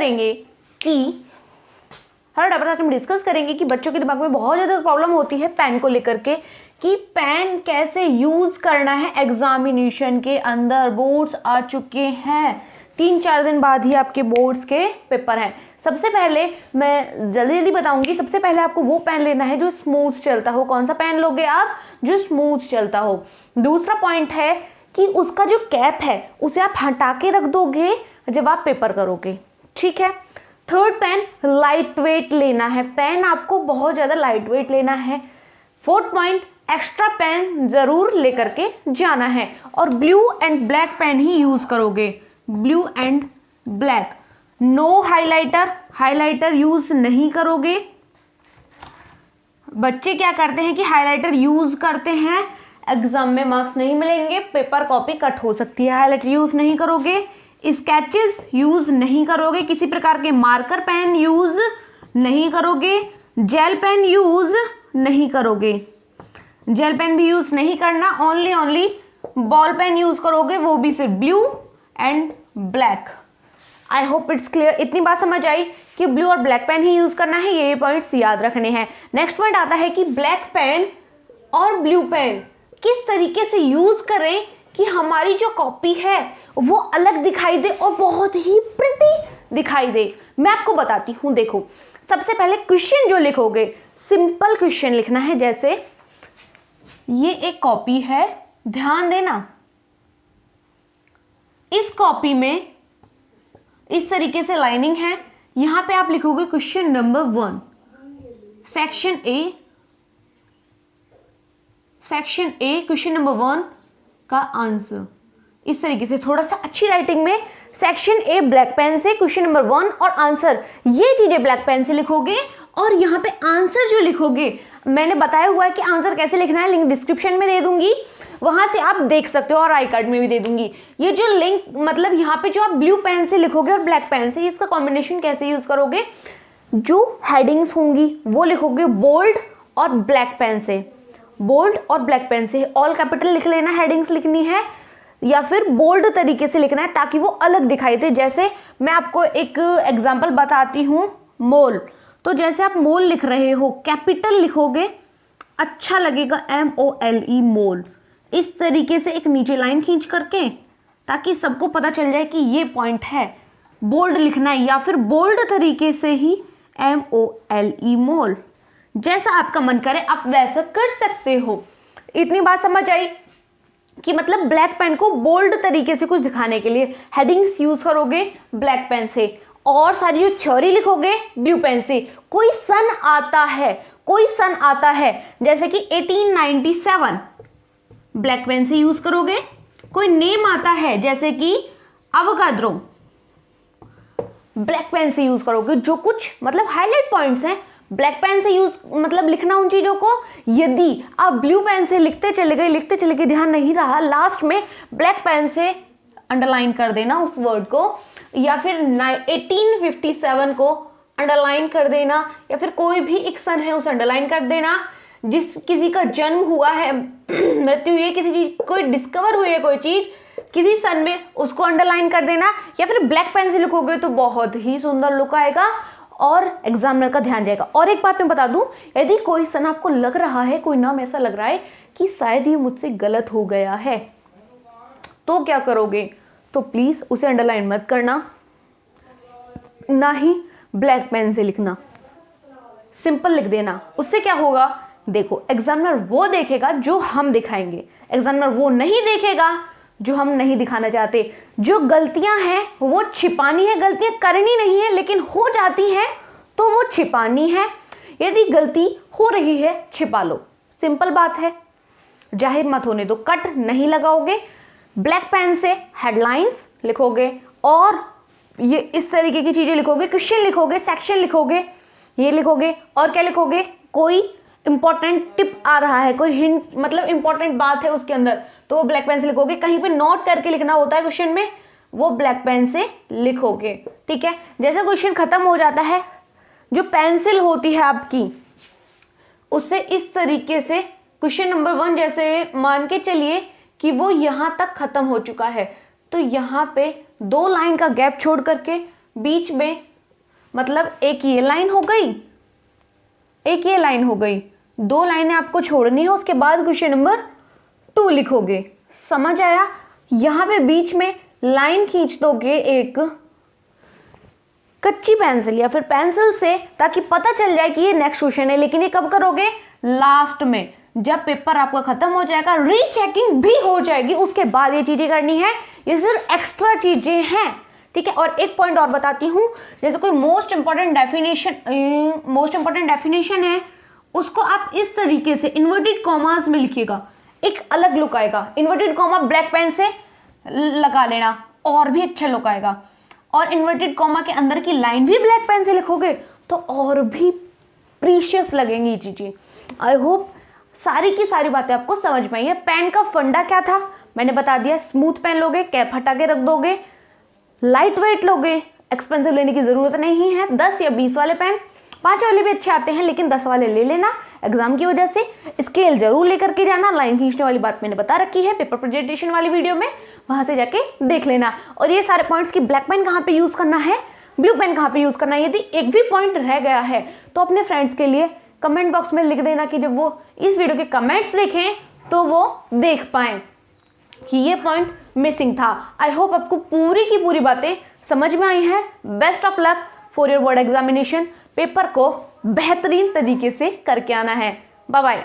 करेंगे कि डिस्कस करेंगे कि बच्चों के दिमाग में बहुत ज़्यादा प्रॉब्लम होती है पेन को लेकर के, कि पेन कैसे यूज़ करना है एग्जामिनेशन के अंदर। बोर्ड्स आ चुके हैं, 3-4 दिन बाद ही आपके बोर्ड्स के पेपर हैं। सबसे पहले मैं जल्दी बताऊंगी, सबसे पहले आपको वो पेन लेना है जो स्मूथ चलता हो। कौन सा पेन लोगे आप? जो स्मूथ चलता हो। दूसरा पॉइंट है कि उसका जो कैप है उसे आप हटा के रख दोगे जब आप पेपर करोगे, ठीक है। थर्ड पेन लाइट वेट लेना है, पेन आपको बहुत ज़्यादा लाइट वेट लेना है। फोर्थ पॉइंट एक्स्ट्रा पेन ज़रूर लेकर के जाना है और ब्लू एंड ब्लैक पेन ही यूज़ करोगे, blue and black. No highlighter use नहीं करोगे। बच्चे क्या करते हैं कि हाइलाइटर यूज़ करते हैं, एग्जाम में मार्क्स नहीं मिलेंगे, पेपर कॉपी कट हो सकती है। हाइलाइटर यूज़ नहीं करोगे, स्केचेस यूज नहीं करोगे, किसी प्रकार के मार्कर पेन यूज नहीं करोगे, जेल पेन यूज नहीं करोगे, जेल पेन भी यूज नहीं करना, ओनली बॉल पेन यूज करोगे, वो भी सिर्फ blue and black. I hope it's clear. इतनी बात समझ आई कि ब्लू और ब्लैक पेन ही यूज करना है, ये पॉइंट्स याद रखने हैं। नेक्स्ट पॉइंट आता है कि ब्लैक पेन और ब्लू पेन किस तरीके से यूज करें कि हमारी जो कॉपी है वो अलग दिखाई दे और बहुत ही प्रिटी दिखाई दे। मैं आपको बताती हूँ, देखो सबसे पहले क्वेश्चन जो लिखोगे सिंपल क्वेश्चन लिखना है। जैसे ये एक कॉपी है, ध्यान देना, इस कॉपी में इस तरीके से लाइनिंग है। यहां पे आप लिखोगे question number 1 section A question number 1 का आंसर। इस तरीके से थोड़ा सा अच्छी राइटिंग में सेक्शन ए ब्लैक पेन से क्वेश्चन नंबर 1 और आंसर, ये चीजें ब्लैक पेन से लिखोगे। और यहाँ पे आंसर जो लिखोगे, मैंने बताया हुआ है कि आंसर कैसे लिखना है, लिंक डिस्क्रिप्शन में दे दूंगी, वहां से आप देख सकते हो और आई कार्ड में भी दे दूंगी। ये जो लिंक मतलब यहाँ पे जो आप ब्लू पेन से लिखोगे और ब्लैक पेन से, इसका कॉम्बिनेशन कैसे यूज करोगे, जो हेडिंग्स होंगी वो लिखोगे बोल्ड और ब्लैक पेन से, बोल्ड और ब्लैक पेन से। ऑल कैपिटल लिख लेना, हेडिंग्स लिखनी है, या फिर बोल्ड तरीके से लिखना है ताकि वो अलग दिखाई दे। जैसे मैं आपको एक एग्जांपल बताती हूँ, मोल। तो जैसे आप मोल लिख रहे हो, कैपिटल लिखोगे, अच्छा लगेगा, MOLE मोल। इस तरीके से एक नीचे लाइन खींच करके ताकि सबको पता चल जाए कि ये पॉइंट है। बोल्ड लिखना है या फिर बोल्ड तरीके से ही MOLE मोल। जैसा आपका मन करे आप वैसा कर सकते हो। इतनी बात समझ आई कि मतलब ब्लैक पेन को बोल्ड तरीके से कुछ दिखाने के लिए हेडिंग्स यूज करोगे ब्लैक पेन से, और सारी जो थ्योरी लिखोगे ब्लू पेन से। कोई सन आता है जैसे कि 1897, ब्लैक पेन से यूज करोगे। कोई नेम आता है जैसे कि अवोगाद्रो, ब्लैक पेन से यूज करोगे। जो कुछ मतलब हाईलाइट पॉइंट्स हैं ब्लैक पेन से यूज मतलब लिखना उन चीजों को। यदि आप ब्लू पेन से लिखते चले गए, ध्यान नहीं रहा, लास्ट में ब्लैक पेन से अंडरलाइन कर देना उस वर्ड को, या फिर 1857 को अंडरलाइन कर देना, या फिर कोई भी एक सन है उसे अंडरलाइन कर देना। जिस किसी का जन्म हुआ है, मृत्यु हुई है, किसी चीज कोई डिस्कवर हुई है, कोई चीज किसी सन में, उसको अंडरलाइन कर देना। या फिर ब्लैक पेन से लिखोगे तो बहुत ही सुंदर लुक आएगा और एग्जामिनर का ध्यान जाएगा। और एक बात मैं बता दूं, यदि कोई सन आपको लग रहा है, कोई नाम ऐसा लग रहा है कि शायद ये मुझसे गलत हो गया है, तो क्या करोगे, तो प्लीज उसे अंडरलाइन मत करना, ना ही ब्लैक पेन से लिखना, सिंपल लिख देना। उससे क्या होगा, देखो एग्जामिनर वो देखेगा जो हम दिखाएंगे, एग्जामिनर वो नहीं देखेगा जो हम नहीं दिखाना चाहते। जो गलतियां हैं वो छिपानी है, गलतियां करनी नहीं है लेकिन हो जाती हैं तो वो छिपानी है। यदि गलती हो रही है छिपा लो, सिंपल बात है, जाहिर मत होने दो। कट नहीं लगाओगे, ब्लैक पेन से हेडलाइंस लिखोगे और ये इस तरीके की चीजें लिखोगे, क्वेश्चन लिखोगे, सेक्शन लिखोगे, ये लिखोगे। और क्या लिखोगे, कोई इंपॉर्टेंट टिप आ रहा है, कोई हिंट मतलब इंपॉर्टेंट बात है उसके अंदर, तो वो ब्लैक पेन से लिखोगे। कहीं पे नोट करके लिखना होता है क्वेश्चन में, वो ब्लैक पेन से लिखोगे, ठीक है। जैसे क्वेश्चन खत्म हो जाता है, जो पेंसिल होती है आपकी, उससे इस तरीके से क्वेश्चन नंबर 1 जैसे मान के चलिए कि वो यहां तक खत्म हो चुका है, तो यहां पे 2 लाइन का गैप छोड़ करके बीच में मतलब एक ये लाइन हो गई, एक ये लाइन हो गई, 2 लाइनें आपको छोड़नी है, उसके बाद क्वेश्चन नंबर 2 लिखोगे। समझ आया? यहाँ पे बीच में लाइन खींच दोगे एक कच्ची पेंसिल या फिर पेंसिल से, ताकि पता चल जाए कि ये नेक्स्ट क्वेश्चन है। लेकिन ये कब करोगे? लास्ट में, जब पेपर आपका खत्म हो जाएगा, रीचेकिंग भी हो जाएगी, उसके बाद ये चीजें करनी है। ये सिर्फ एक्स्ट्रा चीजें हैं, ठीक है। और एक पॉइंट और बताती हूँ, जैसे कोई मोस्ट इंपॉर्टेंट डेफिनेशन है, उसको आप इस तरीके से इन्वर्टेड कॉमास में लिखिएगा, एक अलग लुक आएगा। इन्वर्टेड कॉमा ब्लैक पेन से लगा लेना, और भी अच्छा लुक आएगा। और इन्वर्टेड कॉमा के अंदर की लाइन भी ब्लैक पेन से लिखोगे तो और भी प्रीशियस लगेंगी ये चीजें। आई होप सारी की सारी बातें आपको समझ में आई है। पेन का फंडा क्या था मैंने बता दिया। स्मूथ पेन लोगे, कैप हटा के रख दोगे, लाइट वेट लोगे, एक्सपेंसिव लेने की जरूरत नहीं है। 10 या 20 वाले पेन, 5 वाले भी अच्छे आते हैं, लेकिन 10 वाले ले लेना एग्जाम की वजह से। स्केल जरूर लेकर के जाना, लाइन खींचने वाली बात मैंने बता रखी है पेपर प्रेजेंटेशन वाली वीडियो में, वहां से जाके देख लेना। और ये सारे पॉइंट्स की ब्लैक पेन कहाँ पे यूज करना है, ब्लू पेन कहाँ पे यूज करना है, यदि एक भी पॉइंट रह गया है तो अपने फ्रेंड्स के लिए कमेंट बॉक्स में लिख देना, कि जब वो इस वीडियो के कमेंट्स देखें तो वो देख पाए कि ये पॉइंट मिसिंग था। आई होप आपको पूरी की पूरी बातें समझ में आई हैं। Best of luck for your board examination. Paper को बेहतरीन तरीके से करके आना है। Bye bye.